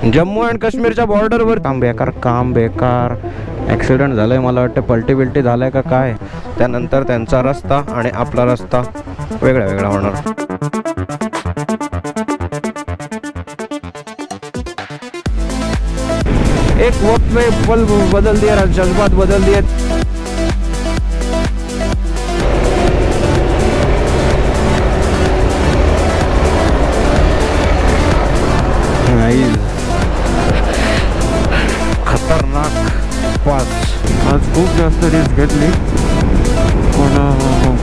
Jammu and काश्मीरच्या बॉर्डरवर काम बेकार ॲक्सिडेंट झालंय, मला वाटतं पलटी बिलटी झालाय का काय. त्यानंतर त्यांचा रस्ता आणि आपला रस्ता वेगळा वेगळा होणार. एक वक्त में पल बदल दिया, जज्बात बदल दिए. खतरनाक पास. आज खूप जास्त रिस्क घेतली पण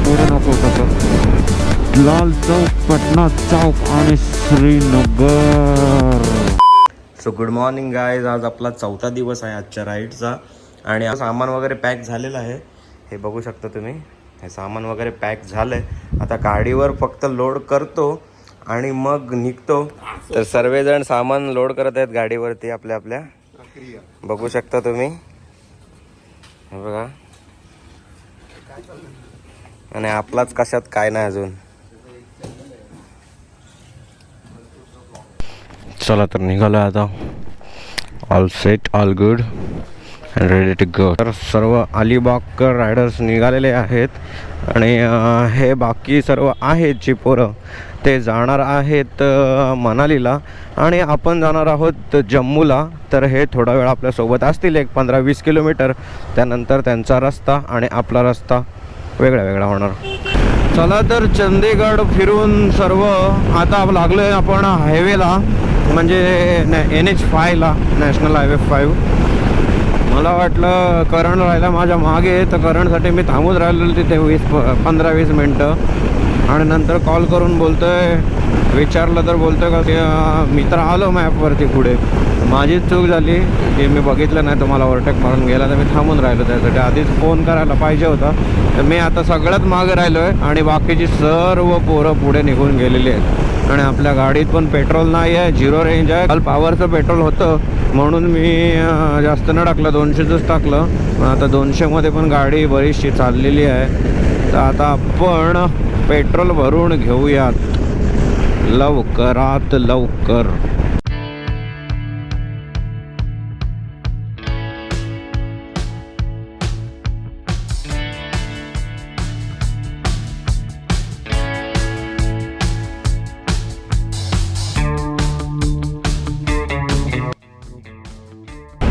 पुढे नको होतं. लाल चौक, पटना चौक आणि Srinagar. So good morning guys. आज आपला 4था दिवस आहे आजच्या राईडचा आणि सामान वगैरे पॅक झालेलं आहे. हे बघू शकता तुम्ही, हे सामान वगैरे पॅक झालं आहे. आता गाडीवर फक्त लोड करतो आणि मग निघतो. तर सर्वजण सामान लोड करत आहेत गाडीवरती आपल्या आपल्या. बघू शकता तुम्ही, हे बघा. आणि आपलाच कशात काय नाही अजून. चला तर निघालो आता. All set, all good and ready to go. तर सर्व अलिबागकर रायडर्स निघालेले आहेत आणि हे बाकी सर्व आहेत जी पोरं ते जाणार आहेत मनालीला आणि आपण जाणार आहोत जम्मूला. तर हे थोडा वेळ आपल्यासोबत असतील, एक 15-20 किलोमीटर. त्यानंतर त्यांचा रस्ता आणि आपला रस्ता वेगळा वेगळा होणार. चला तर चंदीगड फिरून सर्व आता लागलो आहे आपण हायवेला, म्हणजे NH5ला, नॅशनल हायवे 5. मला वाटलं करण राहिला माझ्या मागे, तर करणसाठी मी थांबून राहिलो तिथे 15-20 मिनटं. आणि नंतर कॉल करून बोलतोय, विचारलं तर बोलतोय का मी तर आलो मॅपवरती पुढे. माझीच चूक झाली की मी बघितलं नाही, तुम्हाला ओव्हरटेक मारून गेला तर मी थांबून राहिलो. त्यासाठी आधीच फोन करायला पाहिजे होता. तर मी आता सगळ्यात मागे राहिलो आहे आणि बाकीची सर्व पोरं पुढे निघून गेलेली आहेत. आणि आपल्या गाडीत पण पेट्रोल नाही आहे, 0 रेंज आहे. काल पॉवरचं पेट्रोल होतं म्हणून मी जास्त न टाकलं, 200चंच टाकलं. आता 200मध्ये पण गाडी बरीचशी चाललेली आहे. तर आता आपण पेट्रोल भरून घेऊयात लवकरात लवकर.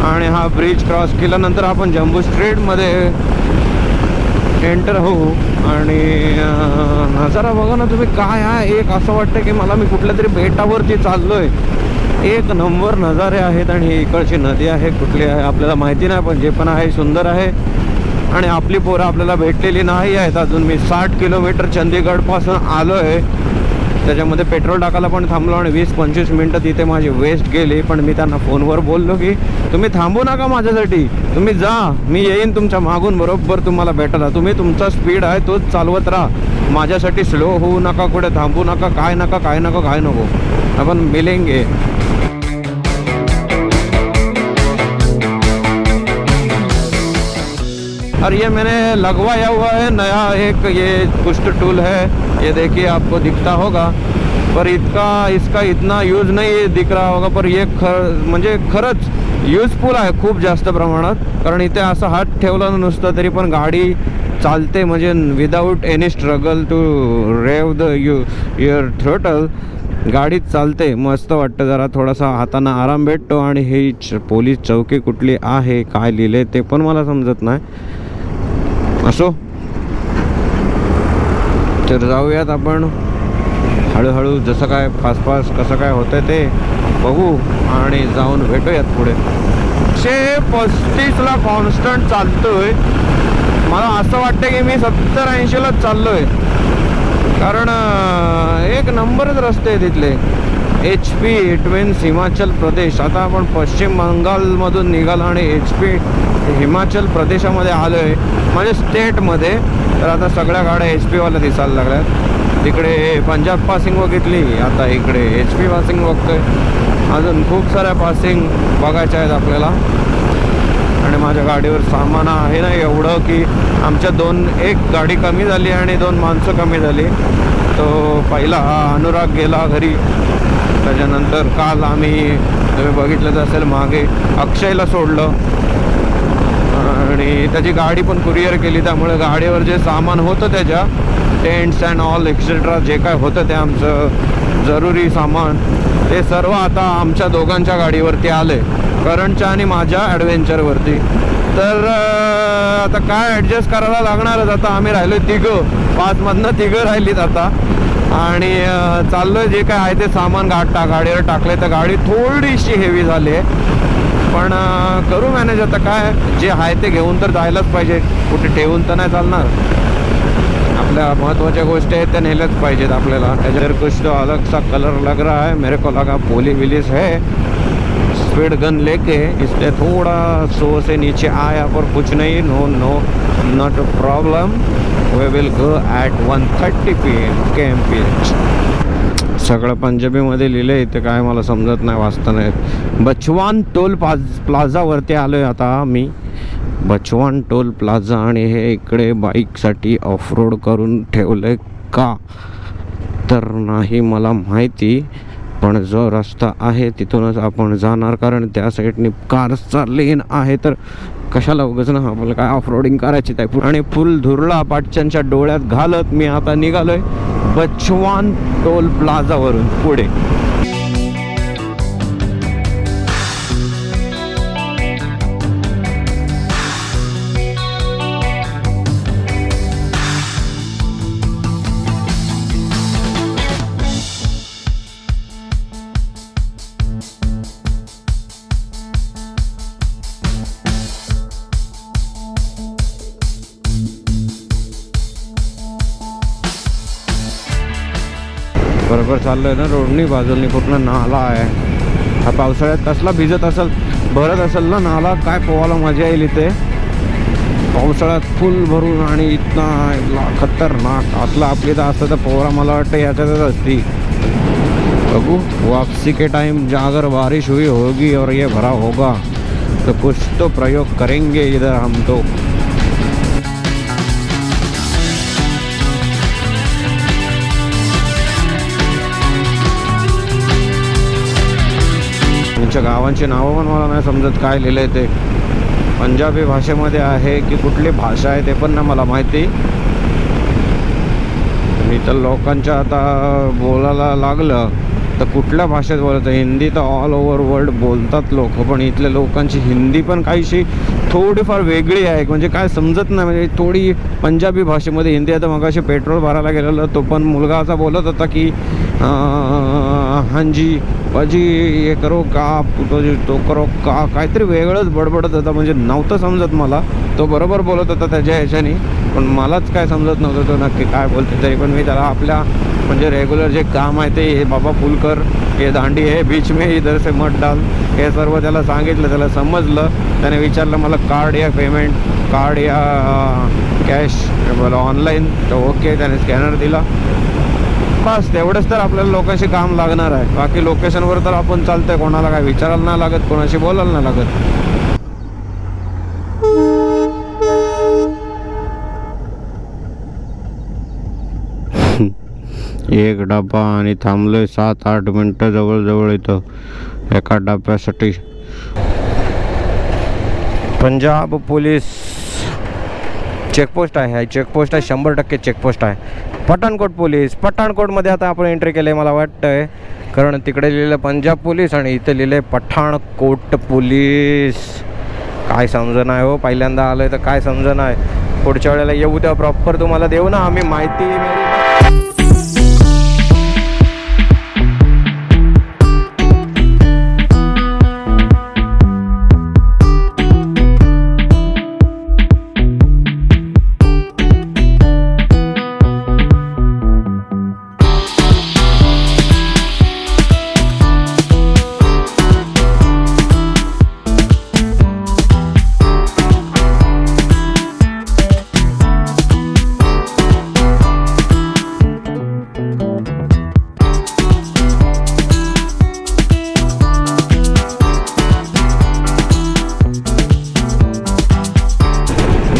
आणि हा ब्रिज क्रॉस केल्यानंतर आपण जम्बू स्ट्रीटमध्ये एंटर होऊ. आणि नजारा बघा ना तुम्ही काय आहे. एक असं वाटतं की मला मी कुठल्या तरी बेटावरती चाललोय. एक नंबर नजारे आहेत. आणि इकडची नदी आहे, कुठली आहे आपल्याला माहिती नाही, पण जे पण आहे सुंदर आहे. आणि आपली पोरं आपल्याला भेटलेली नाही आहेत अजून. मी 60 किलोमीटर चंदीगडपासून आलो आहे. त्याच्यामध्ये पेट्रोल टाकायला पण थांबलो आणि 20-25 मिनटं तिथे माझी वेस्ट गेली. पण मी त्यांना फोनवर बोललो की तुम्ही थांबू नका माझ्यासाठी, तुम्ही जा, मी येईन तुमच्या मागून, बरोबर तुम्हाला भेटायला. तुम्ही तुमचा स्पीड आहे तोच चालवत राहा, माझ्यासाठी स्लो होऊ नका, कुठे थांबू नका, काय नको, आपण मिलेंगे. और ये मैंने लगवाया हुआ है नया एक ये पुस्ट टूल है, ये देखिए आपको दिखता होगा, पर इसका इतना यूज नहीं दिख रहा होगा. पर ये म्हणजे खरंच यूजफुल आहे खूप जास्त प्रमाणात. कारण इथे असं हात ठेवला नुसतं तरी पण गाडी चालते, म्हणजे without any struggle to rev the your throttle. गाडी चालते, मस्त वाटतं. जरा थोडासा हातांना आराम भेटतो. आणि ही पोलीस चौकी कुठली आहे, काय लिहिले ते पण मला समजत नाही. असो, तर जाऊयात आपण हळूहळू, जसं काय फास्ट कसं काय होतं ते बघू आणि जाऊन भेटूयात पुढे. 135ला कॉन्स्टंट चालतोय. मला असं वाटतं की मी 70-80लाच चाललोय, कारण एक नंबरच रस्ते आहे तिथले. HP it means Himachal Pradesh. आता आपण पश्चिम बंगालमधून निघालो आणि HP हिमाचल प्रदेशामध्ये आलो आहे, म्हणजे स्टेटमध्ये. तर आता सगळ्या गाड्या HP वाल्या दिसायला लागल्यात. तिकडे पंजाब पासिंग बघितली, आता इकडे HP पासिंग बघतोय. अजून खूप साऱ्या पासिंग बघायच्या आहेत आपल्याला. आणि माझ्या गाडीवर सामान आहे ना एवढं की आमच्या एक गाडी कमी झाली आणि 2 माणसं कमी झाली. तो पहिला अनुराग गेला घरी, त्याच्यानंतर काल आम्ही तुम्ही बघितलंच असेल मागे अक्षयला सोडलं आणि त्याची गाडी पण कुरिअर केली. त्यामुळे गाडीवर जे सामान होतं त्याच्या टेंट्स अँड ऑल एक्सेट्रा जे काय होतं ते आमचं जरुरी सामान ते सर्व आता आमच्या दोघांच्या गाडीवरती आले, करणच्या आणि माझ्या ॲडव्हेंचरवरती. तर आता काय ॲडजस्ट करायला लागणारच. आता आम्ही राहिलो तिघं, 5मधनं तिघं राहिलीत आता आणि चाललोय जे काय आहे ते सामान गाडीवर टाकले. तर गाडी थोडीशी हेवी झाली आहे पण करू मॅनेज. आता काय जे आहे ते घेऊन तर जायलाच पाहिजे, कुठे ठेवून तर नाही चालणार. आपल्या महत्त्वाच्या गोष्टी आहेत त्या नेल्याच पाहिजेत आपल्याला. त्याच्यावर कुछ तो अलग सा कलर लग रहा है मेरे को, लगा पुलिस है स्पीड गन लेके, इसलिए थोड़ा 100 से नीचे आया पर कुछ नहीं. No not a problem, we will go at 1:30 PM KMP. सगळं पंजाबीमध्ये लिहिलं आहे ते काय मला समजत नाही, वाचता नाही. बचवान टोल प्लाझावरती आलो आहे आता मी, बचवान टोल प्लाझा. आणि हे इकडे बाईकसाठी ऑफ रोड करून ठेवलं आहे का तर नाही मला माहिती, पण जो रस्ता आहे तिथूनच आपण जाणार, कारण त्या साईडने कारचा लेन आहे. तर कशाला उगाच ना आपल्याला काय ऑफ रोडिंग करायची त्या. आणि फुल धुरळा पाटच्यांच्या डोळ्यात घालत मी आता निघालोय बचवान टोल प्लाझावरून पुढे. बरोबर चाललोय ना रोडनी, बाजूनी पूर्ण नाला आहे. हा पावसाळ्यात कसला भिजत असेल, भरत असेल ना नाला, काय पोहायला मजा येईल इथे पावसाळ्यात फुल भरून. आणि इतना खतरनाक असला आपली तर असतं तर पोहरा मला वाटतं याच्यातच असती. बघू वापसी के टाइम अगर बारिश हुई होगी और ये भरा होगा तो कुछ तो प्रयोग करेंगे इधर हम तो. त्यांच्या गावांची नावं पण मला नाही समजत काय लिहिलं आहे ते. पंजाबी भाषेमध्ये आहे की कुठली भाषा आहे ते पण नाही मला माहिती. मी तर लोकांच्या आता बोलायला लागलं तर कुठल्या भाषेत बोलतं. हिंदी तर ऑल ओव्हर वर्ल्ड बोलतात लोक, पण इथल्या लोकांची हिंदी पण काहीशी थोडीफार वेगळी आहे, म्हणजे काय समजत नाही. म्हणजे थोडी पंजाबी भाषेमध्ये हिंदी आहे. तर मग अशी पेट्रोल भरायला गेलेलं तो पण मुलगा असा बोलत होता की हांजी भाजी हे करो का तो करो का, काहीतरी वेगळंच बडबडत होता. म्हणजे नव्हतं समजत मला. तो बरोबर बोलत होता त्याच्या ह्याच्यानी, पण मलाच काय समजत नव्हतं तो नक्की काय बोलते. तरी पण मी त्याला आपल्या म्हणजे रेग्युलर जे काम आहे ते हे बाबा फुल कर, हे दांडी आहे बीच में इधर से मत डाल, हे सर्व त्याला सांगितलं. त्याला समजलं. त्याने विचारलं मला कार्ड या पेमेंट, कार्ड या कॅश, बोला ऑनलाईन. तर ओके त्याने स्कॅनर दिला. बस तेवढंच तर आपल्याला लोकांशी काम लागणार आहे. बाकी लोकेशनवर तर आपण चालतंय, कोणाला काय विचारायला नाही लागत, कोणाशी बोलायला नाही लागत. एक डबा आणि थांबलोय 7-8 मिनटं जवळजवळ इथं एका डब्यासाठी. पंजाब पोलीस चेकपोस्ट आहे, चेकपोस्ट आहे 100% चेकपोस्ट आहे. पठाणकोट पोलीस, पठाणकोटमध्ये आता आपण एंट्री केली आहे मला वाटतंय, कारण तिकडे लिहिलं पंजाब पोलीस आणि इथं लिहिलं आहे पठाणकोट पोलीस. काय समजणं आहे हो, पहिल्यांदा आलं आहे तर काय समजणं आहे. पुढच्या वेळेला येऊ तेव्हा प्रॉपर तुम्हाला देऊ ना आम्ही माहिती.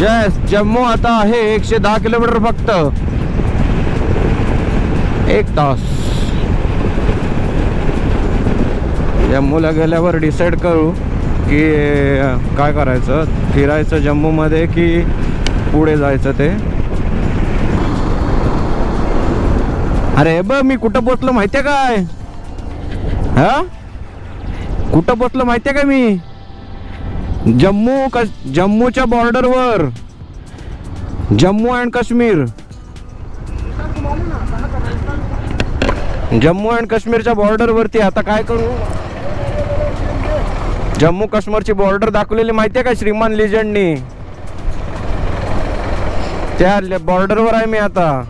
येस, जम्मू आता आहे 110 किलोमीटर फक्त 1 तास. जम्मूला गेल्यावर डिसाईड करू की काय करायचं, फिरायचं जम्मूमध्ये की पुढे जायचं ते. अरे बघ मी कुठं पोचलो माहितीये काय? हा कुठं पोचलो माहितीये का मी? जम्मूच्या बॉर्डरवर, जम्मू अँड काश्मीर. जम्मू अँड काश्मीरच्या बॉर्डरवरती. आता काय करू, जम्मू काश्मीरची बॉर्डर दाखवलेली माहितीये का श्रीमान लिजंडनी? त्या बॉर्डरवर आहे मी आता.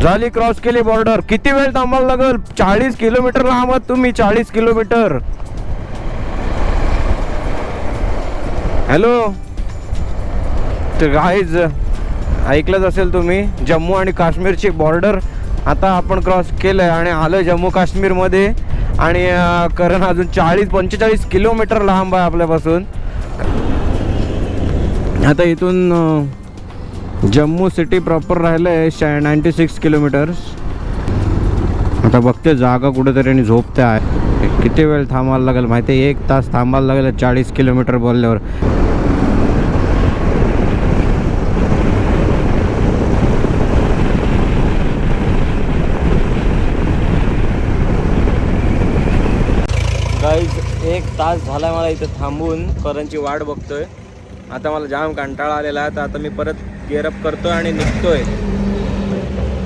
झाली, क्रॉस केली बॉर्डर. किती वेळ थांबायला लागेल? 40 किलोमीटर लांब आहात तुम्ही, 40 किलोमीटर. हॅलो, तर गाईज ऐकलंच असेल तुम्ही, जम्मू आणि काश्मीरची बॉर्डर आता आपण क्रॉस केलंय आणि आलं जम्मू काश्मीरमध्ये. आणि कारण अजून 40-45 किलोमीटर लांब आहे आपल्यापासून. आता इथून जम्मू सिटी प्रॉपर राहिलं आहे 96 किलोमीटर्स. आता बघते जागा कुठेतरी आणि झोपते आहे. किती वेळ थांबायला लागेल माहिती आहे? 1 तास थांबायला लागेल 40 किलोमीटर बोलल्यावर. गाईज 1 तास झाला मला इथं थांबून करणची वाट बघतोय. आता मला जाम कंटाळा आलेला आहे. तर आता मी परत गिअरअप करतोय आणि निघतोय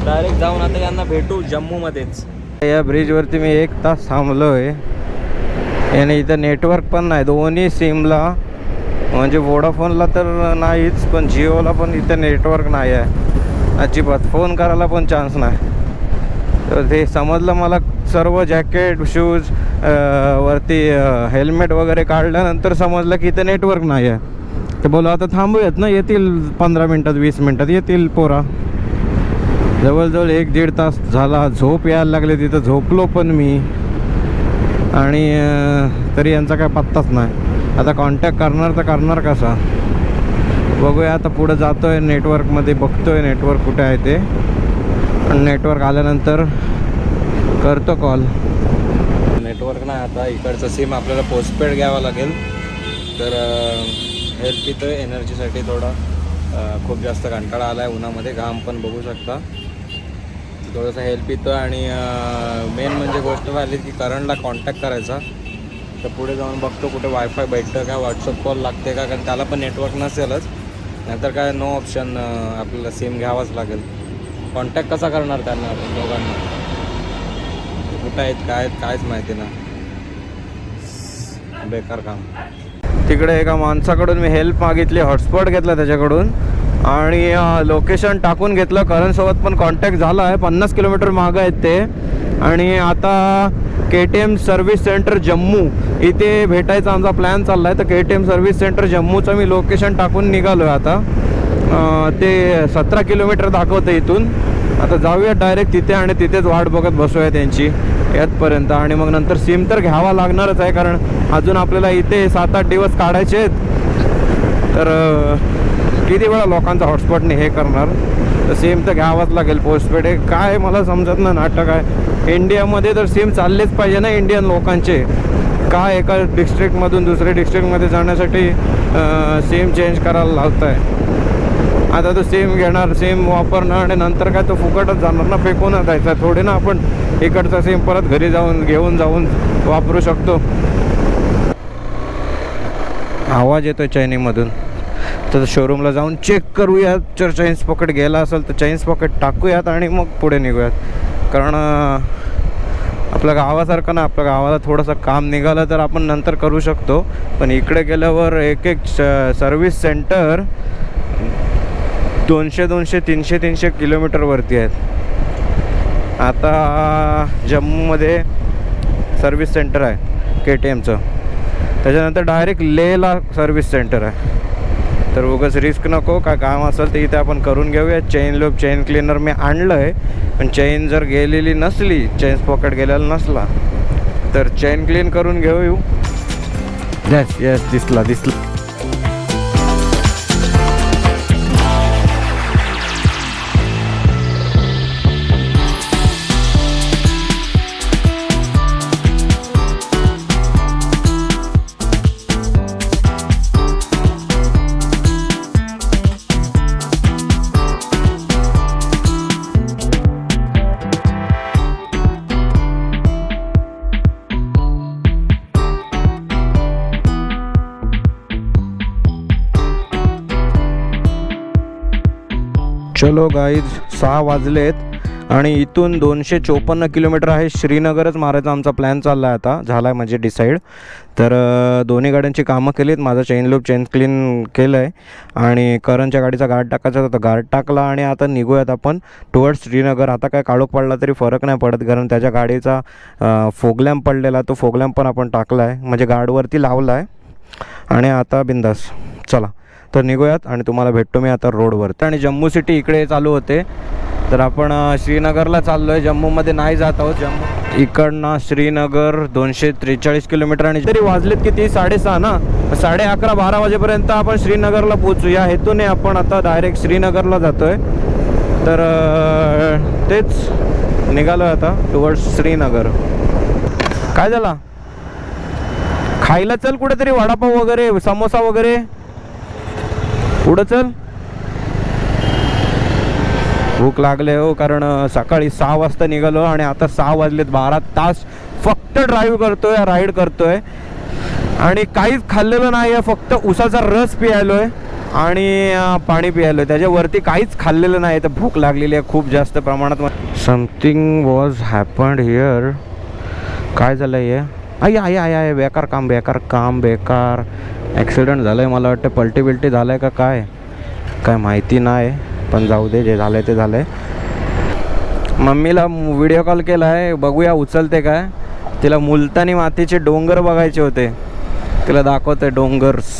डायरेक्ट जाऊन. आता यांना भेटू जम्मूमध्येच. या ब्रिजवरती मी 1 तास थांबलोय आणि इथं नेटवर्क पण नाही दोन्ही सिमला. म्हणजे वोडाफोनला तर नाहीच, पण जिओला पण इथं नेटवर्क नाही आहे अजिबात. फोन करायला पण चान्स नाही. तर ते समजलं मला. सर्व जॅकेट, शूज, वरती हेल्मेट वगैरे काढल्यानंतर समजलं की इथं नेटवर्क नाही आहे. ते बोला आता थांबूयात ना, येतील 15 मिनटात 20 मिनटात येतील पोरा. जवळजवळ 1-1.5 तास झाला. झोप यायला लागले तिथं, झोपलो पण मी. आणि तरी यांचा काय पत्ताच नाही. आता कॉन्टॅक्ट करणार तर करणार कसा? बघूया. आता पुढं जातो आहे, नेटवर्कमध्ये बघतो आहे नेटवर्क कुठे आहे ते. आणि नेटवर्क आल्यानंतर करतो कॉल. नेटवर्क नाही आता. इकडचं सिम आपल्याला पोस्टपेड घ्यावं लागेल. तर हेल्प पितो आहे एनर्जीसाठी थोडा. खूप जास्त कंटाळा आला आहे उन्हामध्ये, घाम पण बघू शकता. थोडंसं हेल्प पितो. आणि मेन म्हणजे गोष्ट झाली की करंटला कॉन्टॅक्ट करायचा. तर पुढे जाऊन बघतो कुठे वायफाय भेटतं का, व्हॉट्सअप कॉल लागते का, कारण त्याला पण नेटवर्क नसेलच. नाहीतर काय नो ऑप्शन, आपल्याला सिम घ्यावाच लागेल. कॉन्टॅक्ट कसा करणार त्यांना दोघांना? कुठं आहेत काय आहेत कायच माहिती ना. बेकार काम. तिकडे एका माणसाकडून मी हेल्प मागितली, हॉटस्पॉट घेतला त्याच्याकडून आणि लोकेशन टाकून घेतलं. करणसोबत पण कॉन्टॅक्ट झाला आहे. 50 किलोमीटर मागं आहेत ते. आणि आता KTM सर्व्हिस सेंटर जम्मू इथे भेटायचा आमचा प्लॅन चालला आहे. तर KTM सर्व्हिस सेंटर जम्मूचं मी लोकेशन टाकून निघालो आहे आता. ते 17 किलोमीटर दाखवतं इथून. आता जाऊया डायरेक्ट तिथे आणि तिथेच वाट बघत बसूया त्यांची यातपर्यंत. आणि मग नंतर सिम तर घ्यावा लागणारच आहे, कारण अजून आपल्याला इथे 7-8 दिवस काढायचे आहेत. तर किती वेळा लोकांचा हॉटस्पॉटने हे करणार. तर सिम तर घ्यावाच लागेल. पोस्टपेड आहे काय मला समजत ना नाटक आहे. इंडियामध्ये तर सिम चाललेच पाहिजे ना इंडियन लोकांचे. काय एका डिस्ट्रिक्टमधून दुसऱ्या डिस्ट्रिक्टमध्ये जाण्यासाठी सिम चेंज करायला लावत आहे. आता तो सिम घेणार, सिम वापरणार आणि नंतर काय तो फुकटच जाणार ना, फेकूनच जायचा. थोडे ना आपण इकडचा सिम परत घरी जाऊन घेऊन जाऊन वापरू शकतो. आवाज येतो चैनीमधून. तर शोरूमला जाऊन चेक करूयात. जर चेन्स पॉकेट गेला असेल तर चेन्स पॉकेट टाकूयात आणि मग पुढे निघूयात. कारण आपल्या गावासारखं ना, आपल्या गावाला थोडंसं काम निघालं तर आपण नंतर करू शकतो. पण इकडे गेल्यावर एक सर्व्हिस सेंटर 200, 300 किलोमीटरवरती आहेत. आता जम्मूमध्ये सर्व्हिस सेंटर आहे KTMचं. त्याच्यानंतर डायरेक्ट लेहला सर्व्हिस सेंटर आहे. तर उगाच रिस्क नको. काय काम असेल तर इथे आपण करून घेऊया. चेन लूप, चेन क्लीनर मी आणलं आहे. पण चेन जर गेलेली नसली, चेन्स पॉकेट गेलेला नसला तर चेन क्लीन करून घेऊ. येस दिसला. चलो गाईज 6 वाजलेत आणि इथून 254 किलोमीटर आहे. श्रीनगरच मारायचा आमचा प्लॅन चालला आहे आता, झाला आहे म्हणजे डिसाईड. तर दोन्ही गाड्यांची कामं केलीत, माझं चेन लूप चेन क्लीन केलं आहे आणि करणच्या गाडीचा गार्ड टाकायचा होता, गार्ड टाकला आणि आता निघूयात आपण टुवर्ड्स श्रीनगर. आता काय काळोख पडला तरी फरक नाही पडत, कारण त्याच्या गाडीचा फोगलॅम्प पडलेला, तो फोगलॅम्प पण आपण टाकला आहे, म्हणजे गार्डवरती लावला आहे. आणि आता बिंदास चला तर निघूयात आणि तुम्हाला भेटतो मी आता रोडवरती. आणि जम्मू सिटी इकडे चालू होते, तर आपण श्रीनगरला चाललो आहे, जम्मूमध्ये नाही जात आहोत. जम्मू इकडनं श्रीनगर 243 किलोमीटर आणि तरी वाजलेत किती 6:30 ना, 11:30 12 वाजेपर्यंत आपण श्रीनगरला पोचू. या हेतूने आपण आता डायरेक्ट श्रीनगरला जातो आहे. तर तेच निघालो आता टुवर्ड्स श्रीनगर. काय झाला खायला? चल कुठेतरी वडापाव वगैरे समोसा वगैरे पुढं चल, भूक लागले हो. कारण सकाळी 6 वाजता निघालो आणि आता 6 वाजलेत. 12 तास फक्त ड्राईव्ह करतोय, राईड करतोय आणि काहीच खाल्लेलं नाही आहे. फक्त उसाचा रस पियालो आहे आणि पाणी पियालो आहे, त्याच्यावरती काहीच खाल्लेलं नाही. तर भूक लागलेली आहे खूप जास्त प्रमाणात. Something was happened here. काय झालं आहे? आय बेकार काम बेकार ॲक्सिडेंट झालं आहे. मला वाटतं पलटी बिलटी झालं आहे का काय माहिती नाही, पण जाऊ दे, जे झालं आहे ते झालं आहे. मम्मीला व्हिडिओ कॉल केला आहे, बघूया उचलते काय. तिला मुलतानी मातीचे डोंगर बघायचे होते, तिला दाखवते डोंगर्स.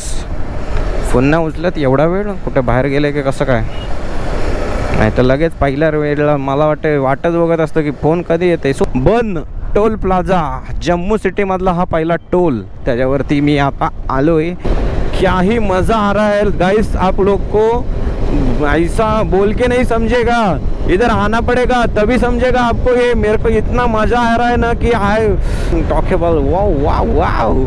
फोन नाही उचलत एवढा वेळ, कुठे बाहेर गेले की कसं काय? नाही तर लगेच पहिल्या वेळेला मला वाटच बघत असतं की फोन कधी येते. सो बन टोल प्लाझा जम्मू सिटीमधला हा पहिला टोल, त्याच्यावरती मी आता आलो आहे. क्या ही मज़ा आ रहा है गाइस, आप लोग को ऐसा बोल के नहीं समझेगा, इधर आना पड़ेगा तभी समझेगा आपको. ये मेरे को इतना मज़ा आ रहा है ना कि I talkable. Wow wow wow.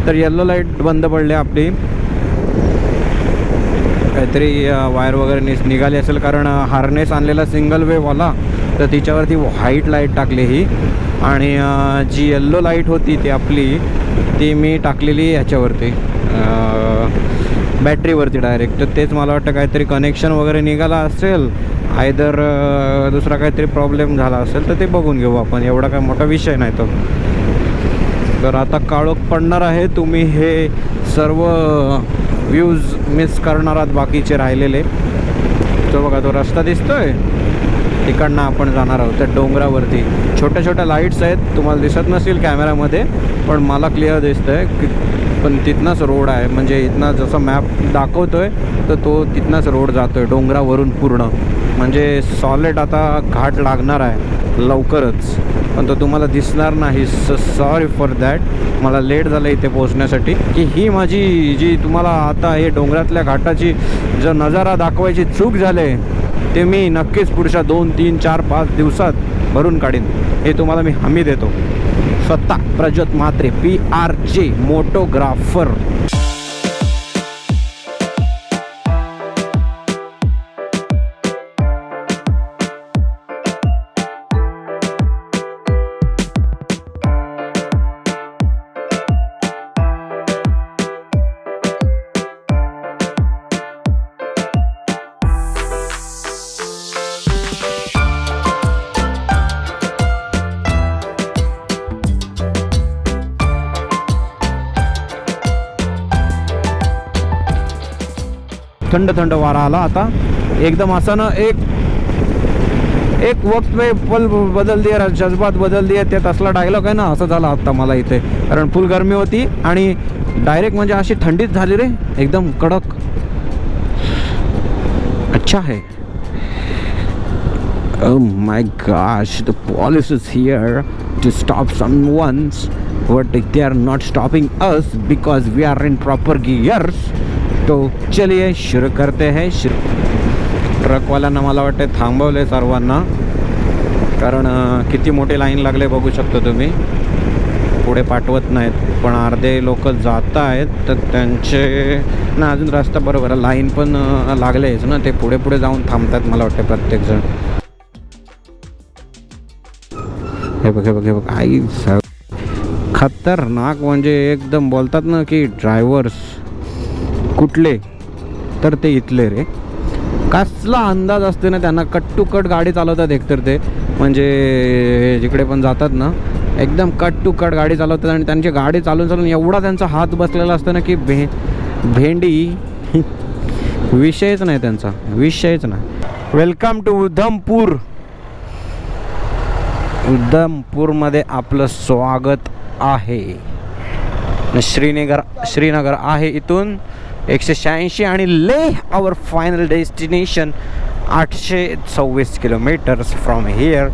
तर येल्लो लाईट बंद पडली आपली, काहीतरी वायर वगैरे निघाली असेल, कारण हार्नेस आणलेला सिंगल वेववाला, तर तिच्यावरती व्हाईट लाईट टाकली ही. आणि जी येल्लो लाईट होती ती आपली, ती मी टाकलेली ह्याच्यावरती बॅटरीवरती डायरेक्ट. तर तेच मला वाटतं काहीतरी कनेक्शन वगैरे निघाला असेल, आयदर दुसरा काहीतरी प्रॉब्लेम झाला असेल, तर ते बघून घेऊ आपण, एवढा काय मोठा विषय नाही तो. तर आता काळोख पडणार आहे, तुम्ही हे सर्व व्ह्यूज मिस करणार आहात बाकीचे राहिलेले. तो बघा तो रस्ता दिसतोय, तिकडनं आपण जाणार आहोत त्या डोंगरावरती. छोट्या छोट्या लाईट्स आहेत, तुम्हाला दिसत नसेल कॅमेऱ्यामध्ये, पण मला क्लिअर दिसतंय. पण तिथनंच रोड आहे, म्हणजे इथनं जसं मॅप दाखवतोय तर तो तिथनंच रोड जातोय डोंगरावरून पूर्ण. म्हणजे सॉलिड आता घाट लागणार आहे लवकरच, पण तो तुम्हाला दिसणार नाही. सॉरी फॉर दॅट, मला लेट झालं इथे पोहोचण्यासाठी. की ही माझी जी तुम्हाला आता हे डोंगरातल्या घाटाची जो नजारा दाखवायची चूक झाले, ते मी नक्कीच पुढच्या 2, 3, 4, 5 दिवसात भरून काढीन, हे तुम्हाला मी हमी देतो. स्वतः प्रज्योत म्हात्रे, PRJ मोटोग्राफर. थंड थंड वारा आला आता एकदम. असा ना एक एक वक्त में पल बदल दिया, जज्बात बदल दिए, ते तसला डायलॉग आहे ना, असं झालं आत्ता मला इथे. कारण फुल गरमी होती आणि डायरेक्ट म्हणजे अशी थंडीच झाली रे, एकदम कडक. अच्छा है. Oh my gosh, the police is here to stop someone's, but they are not stopping us because we are in proper gears. तो चलिए शुरू करते हैं. ट्रकवाल्यांना मला वाटते थांबवले सर्वांना, कारण किती मोठी लाईन लागले बघू शकतो तुम्ही. पुढे पाठवत नाहीत, पण अर्धे लोक जात आहेत, तर त्यांचे ना अजून रस्ता बरोबर लाईन पण लागलेच ना, ते पुढे पुढे जाऊन थांबतात मला वाटते प्रत्येकजण. हे बघ हे बघ हे बघ, आई खतरनाक. म्हणजे एकदम बोलतात ना की ड्रायव्हर्स कुठले, तर ते इथले रे. कसला अंदाज असते ना त्यांना, कट टू कट गाडी चालवतात एकतर ते, म्हणजे जिकडे पण जातात ना एकदम कट टू कट गाडी चालवतात. आणि त्यांची गाडी चालून चालून एवढा त्यांचा हात बसलेला असतो ना की भेंडी विषयच नाही त्यांचा, विषयच नाही. Welcome to Udhampur. उधमपूरमध्ये आपलं स्वागत आहे. श्रीनगर आहे इथून 186 आणि Leh our final destination 826 kilometres from here.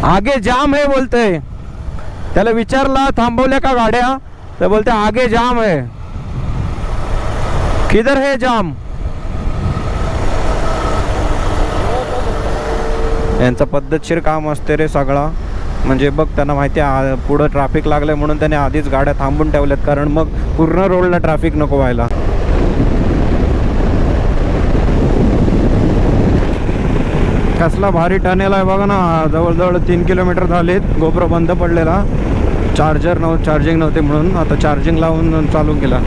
आगे जाम है बोलते. त्याला विचारला थांबवल्या का गाड्या, तर बोलते आगे जाम है. किधर है जाम? यांचं पद्धतशीर काम असते रे सगळा. म्हणजे बघ, त्यांना माहिती आहे पुढं ट्रॅफिक लागलं म्हणून त्याने आधीच गाड्या थांबून ठेवल्यात, कारण मग पूर्ण रोडला ट्रॅफिक नको व्हायला. कसला भारी टनेल आहे बघा ना. जवळजवळ 3 किलोमीटर झालेत. गोप्रो बंद पडलेला, चार्जिंग नव्हते म्हणून. आता चार्जिंग लावून चालू केला.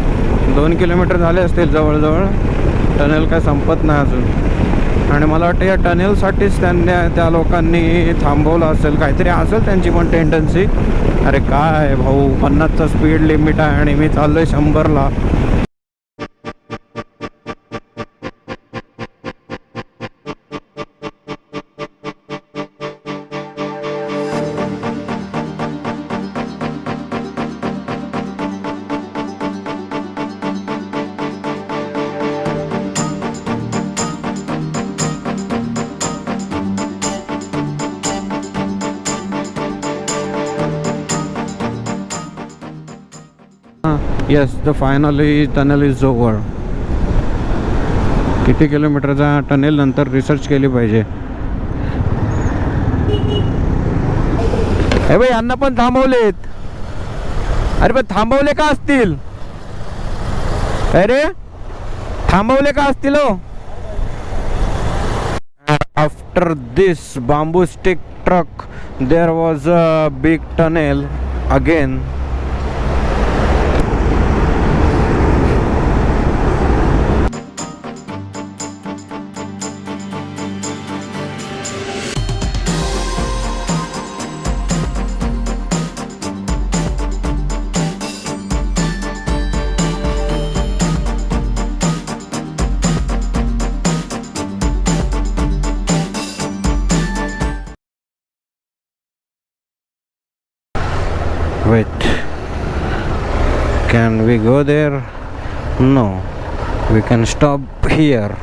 2 किलोमीटर झाले असतील जवळजवळ. टनेल काय संपत नाही अजून. आणि मला वाटतं या टनेलसाठीच त्या लोकांनी थांबवलं असेल, काहीतरी असेल त्यांची पण टेंडन्सी. अरे काय भाऊ, 50चा स्पीड लिमिट आहे आणि मी चाललोय 100ला. Yes, the finally tunnel is over. किती किलोमीटरचा टनेल नंतर रिसर्च केली पाहिजे. हे भाई, यांना पण थांबवलेत. अरे पण थांबवले का असतील? अरे थांबवले का असतील हो? After this bamboo stick truck there was a big tunnel again. Wait, can we go there? No, we can stop here.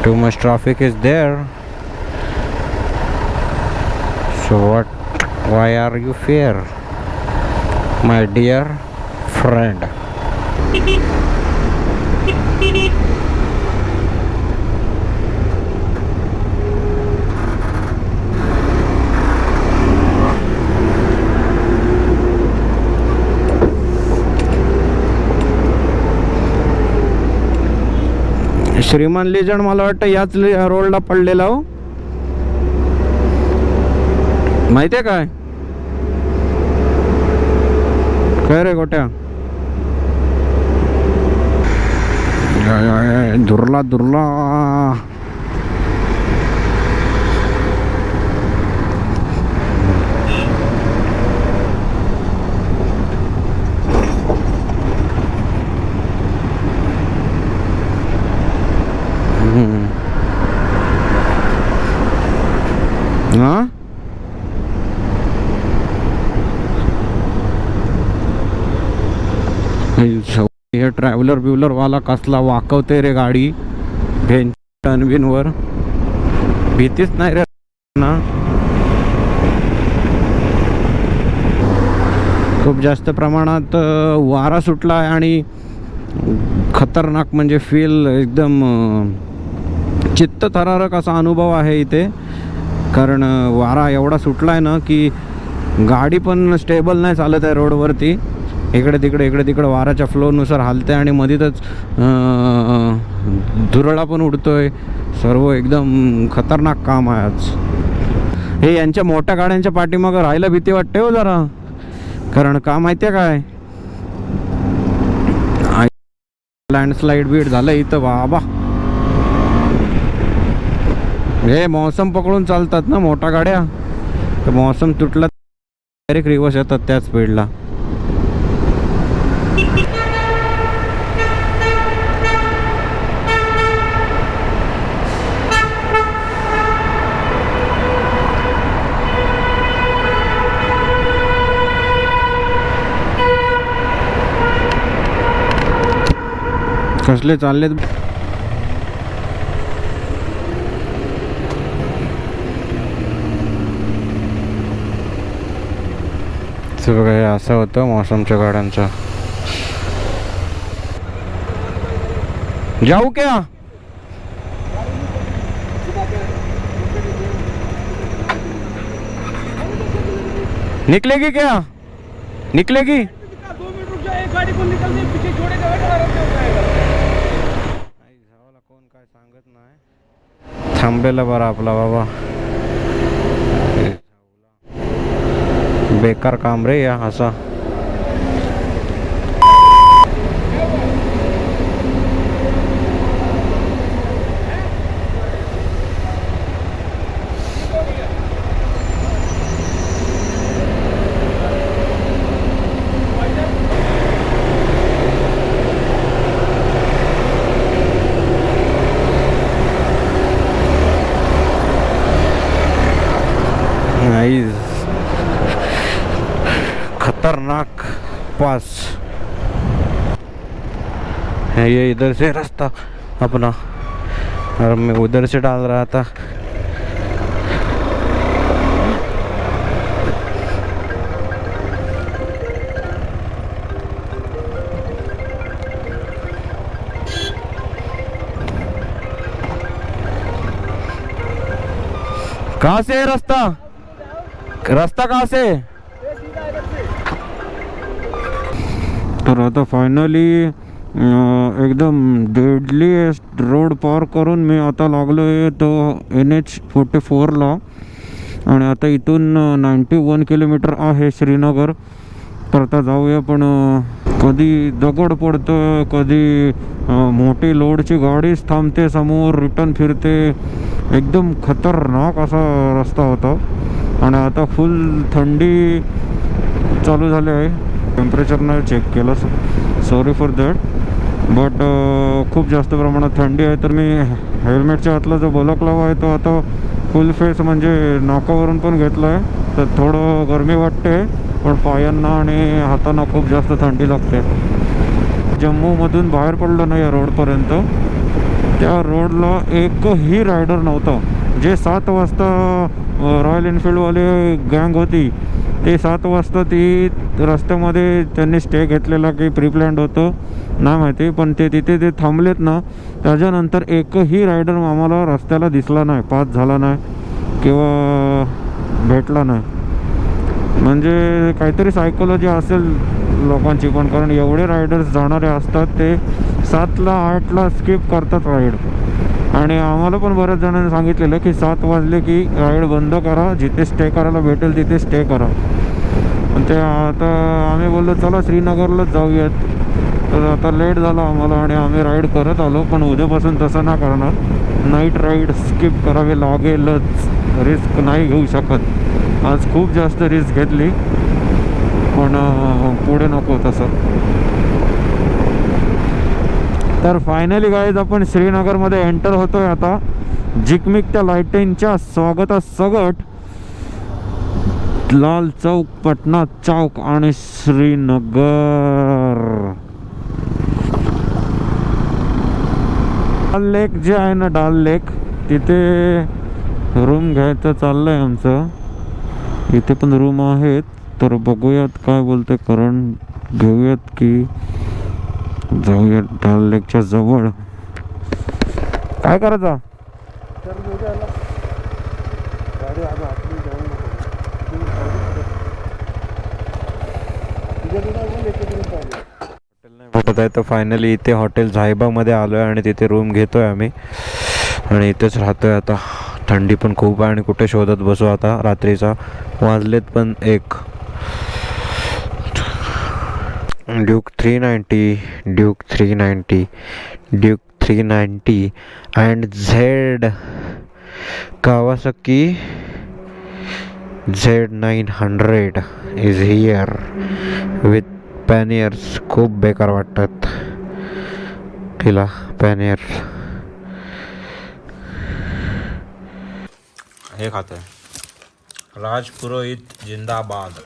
Too much traffic is there. So what? Why are you fear, my dear friend? Shriman legend मला वाटतं याच रोडला पडलेला हो, माहितीये काय? काय रे गोट्या? दुर्ला दुर्ला. हे ट्रॅव्हलर बिव्हलर वाला कसला वाकवते रे गाडी टर्नबिनवर, भीतीच नाही रे ना. खूप जास्त प्रमाणात वारा सुटला आहे आणि खतरनाक म्हणजे फील एकदम चित्तथरारक असा अनुभव आहे इथे. कारण वारा एवढा सुटला आहे ना की गाडी पण स्टेबल नाही चालत आहे रोडवरती. इकडे तिकडे वाऱ्याच्या फ्लोनुसार हालते आणि मध्येच धुरळा पण उडतोय. सर्व एकदम खतरनाक काम आहे आज. हे यांच्या मोठ्या गाड्यांच्या पाठीमागं राहायला भीती वाटते हो जरा. कारण का माहिती आहे काय, लँडस्लाईड बीड झालं इथं बाबा. हे मौसम पकडून चालतात ना मोठ्या गाड्या, तर मौसम तुटला डायरेक्ट रिवर्स येतात त्याच स्पीडला. कसले चाललेत बघा. हे असं होतं मौसमच्या गाड्यांचं. जाऊ क्या निकलेगी क्या निकलेगी. कोण काय सांगत नाही. थांबलेला बरा आपला बाबा. बेकार काम रे या असा. खतरनाक पास है ये. इधर से रास्ता अपना और मैं उधर से डाल रहा था. कहाँ से है रास्ता कहाँ से. तर आता फायनली एकदम डेडलीएस्ट रोड पार करून मी आता लागलो आहे तो NH44ला. आणि आता इथून 91 किलोमीटर आहे श्रीनगर. तर आता जाऊया. पण कधी दगड पडतं, कधी मोठी लोडची गाडीच थांबते समोर, रिटर्न फिरते. एकदम खतरनाक असा रस्ता होता. आणि आता फुल थंडी चालू झाली आहे. टेम्परेचर नाही चेक केलं, सॉरी फॉर दॅट. बट खूप जास्त प्रमाणात थंडी आहे. तर मी हेल्मेटच्या आतला जो बलकलावा आहे तो आता फुल फेस म्हणजे नाकावरून पण घेतला आहे. तर थोडं गरमी वाटते, पण पायांना आणि हातांना खूप जास्त थंडी लागते. जम्मूमधून बाहेर पडलं नाही या रोडपर्यंत. त्या रोडला एकही रायडर नव्हता. जे 7 वाजता रॉयल एनफिल्डवाले गँग होती ते 7 वाजता ती रस्त्यामध्ये त्यांनी स्टे घेतलेला की प्री प्लॅन्ड होतं नाही माहिती. पण ते तिथे ते थांबलेत ना, त्याच्यानंतर एकही रायडर आम्हाला रस्त्याला दिसला नाही, पास झाला नाही किंवा भेटला नाही. म्हणजे काहीतरी सायकोलॉजी असेल लोकांची पण. कारण एवढे रायडर्स जाणारे असतात ते 7ला 8ला स्किप करतात राईड. आणि आम्हाला पण बऱ्याच जणांनी सांगितलेलं की 7 वाजले की राईड बंद करा, जिथे स्टे करायला भेटेल तिथे स्टे करा. पण ते आता आम्ही बोललो चला श्रीनगरलाच जाऊयात. तर आता लेट झाला आम्हाला आणि आम्ही राईड करत आलो. पण उद्यापासून तसं नाही करणार. नाईट राईड स्किप करावे लागेलच, रिस्क नाही घेऊ शकत. आज खूप जास्त रिस्क घेतली, पण पुढे नको तसं. तर फायनली गाईज आपण श्रीनगरमध्ये एंटर होतोय आता. झिकमिक त्या लाईटिंगच्या स्वागतासकट लाल चौक, पटना चौक आणि श्रीनगर. डाल लेक जे आहे ना, डाल लेक, तिथे रूम घ्यायचं चाललंय आमचं. इथे पण रूम आहेत, तर बघूयात काय बोलते करण. घेऊयात की जाऊयात डाल लेकच्या जवळ. काय करायचं? भेटत आहे तर फायनली इथे हॉटेल झायबामध्ये आलो आहे आणि तिथे रूम घेतो आहे आम्ही आणि इथेच राहतो आहे आता. थंडी पण खूप आहे आणि कुठे शोधत बसू आता रात्रीचा. वाजलेत पण 1. Duke 390, Duke 390, Duke 390 and Z Kawasaki Z900 is here with panniers. खूप बेकार वाटतात तिला पॅनियर. हे खातोय राज पुरोहित जिंदाबाद.